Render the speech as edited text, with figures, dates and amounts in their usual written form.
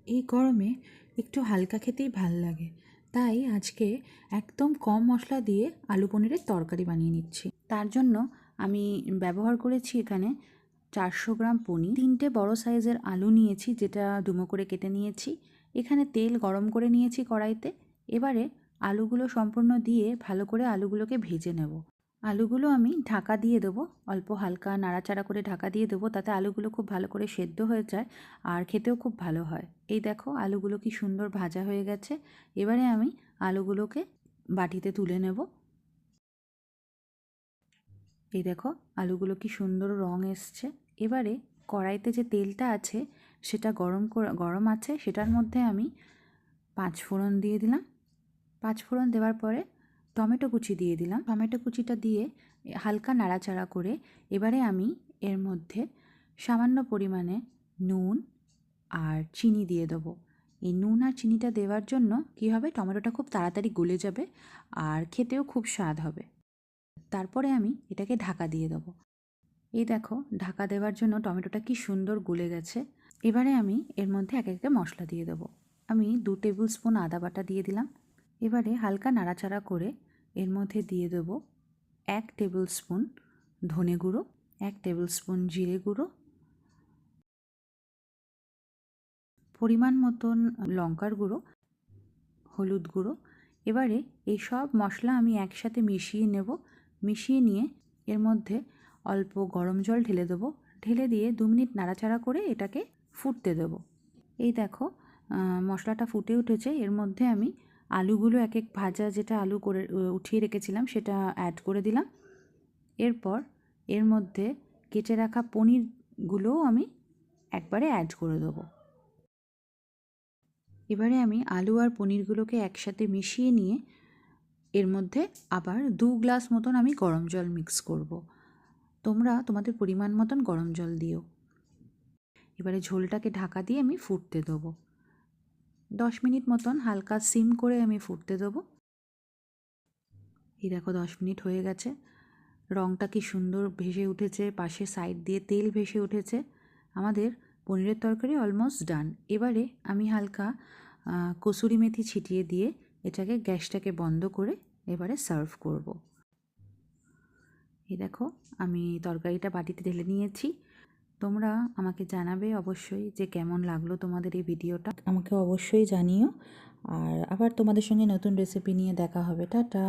এই গরমে একটু হালকা খেতেই ভাল লাগে, তাই আজকে একদম কম মশলা দিয়ে আলু পনিরের তরকারি বানিয়ে নিচ্ছি। তার জন্য আমি ব্যবহার করেছি এখানে 400 গ্রাম পনির, 3টে বড় সাইজের আলু নিয়েছি যেটা ডুমো করে কেটে নিয়েছি। এখানে তেল গরম করে নিয়েছি কড়াইতে। এবারে আলুগুলো সম্পূর্ণ দিয়ে ভালো করে আলুগুলোকে ভেজে নেব। আলুগুলো আমি ঢাকা দিয়ে দেবো, অল্প হালকা নাড়াচাড়া করে ঢাকা দিয়ে দেবো, তাতে আলুগুলো খুব ভালো করে সেদ্ধ হয়ে যায় আর খেতেও খুব ভালো হয়। এই দেখো আলুগুলো কি সুন্দর ভাজা হয়ে গেছে। এবারে আমি আলুগুলোকে বাটিতে তুলে নেব। এই দেখো আলুগুলো কি সুন্দর রং এসছে। এবারে কড়াইতে যে তেলটা আছে সেটা গরম আছে, সেটার মধ্যে আমি 5 ফোড়ন দিয়ে দিলাম। 5 ফোড়ন দেওয়ার পরে টমেটো কুচি দিয়ে দিলাম। টমেটো কুচিটা দিয়ে হালকা নাড়াচাড়া করে এবারে আমি এর মধ্যে সামান্য পরিমাণে নুন আর চিনি দিয়ে দেবো। এই নুন আর চিনিটা দেওয়ার জন্য কী হবে, টমেটোটা খুব তাড়াতাড়ি গলে যাবে আর খেতেও খুব স্বাদ হবে। তারপরে আমি এটাকে ঢাকা দিয়ে দেবো। এই দেখো ঢাকা দেওয়ার জন্য টমেটোটা কি সুন্দর গলে গেছে। এবারে আমি এর মধ্যে এক একটা মশলা দিয়ে দেবো। আমি 2 টেবিল স্পুন আদা বাটা দিয়ে দিলাম। এবারে হালকা নাড়াচাড়া করে এর মধ্যে দিয়ে দেব 1 টেবিল স্পুন ধনে গুঁড়ো, 1 টেবিল স্পুন জিরে গুঁড়ো, পরিমাণ মতন লঙ্কার গুঁড়ো, হলুদ গুঁড়ো। এবারে এই সব মশলা আমি একসাথে মিশিয়ে নেব। মিশিয়ে নিয়ে এর মধ্যে অল্প গরম জল ঢেলে দেবো। ঢেলে দিয়ে 2 মিনিট নাড়াচাড়া করে এটাকে ফুটতে দেবো। এই দেখো মশলাটা ফুটে উঠেছে। এর মধ্যে আমি আলুগুলো এক এক ভাজা যেটা আলু করে উঠিয়ে রেখেছিলাম সেটা অ্যাড করে দিলাম। এরপর এর মধ্যে কেটে রাখা পনিরগুলোও আমি একবারে অ্যাড করে দেবো। এবারে আমি আলু আর পনিরগুলোকে একসাথে মিশিয়ে নিয়ে এর মধ্যে আবার 2 গ্লাস মতন আমি গরম জল মিক্স করব। তোমরা তোমাদের পরিমাণ মতন গরম জল দিও। এবারে ঝোলটাকে ঢাকা দিয়ে আমি ফুটতে দেবো। 10 মিনিট মতন হালকা সিম করে আমি ফুটতে দেবো। এই দেখো 10 মিনিট হয়ে গেছে। রঙটা কি সুন্দর ভেসে উঠেছে, পাশে সাইড দিয়ে তেল ভেসে উঠেছে। আমাদের পনিরের তরকারি অলমোস্ট ডান। এবারে আমি হালকা কসুরি মেথি ছিটিয়ে দিয়ে এটাকে গ্যাসটাকে বন্ধ করে এবারে সার্ভ করব। এই দেখো আমি তরকারিটা বাটিতে ঢেলে নিয়েছি। তোমরা আমাকে জানাবে অবশ্যই যে কেমন লাগলো তোমাদের এই ভিডিওটা, আমাকে অবশ্যই জানিও। আর আবার তোমাদের সঙ্গে নতুন রেসিপি নিয়ে দেখা হবে। টাটা।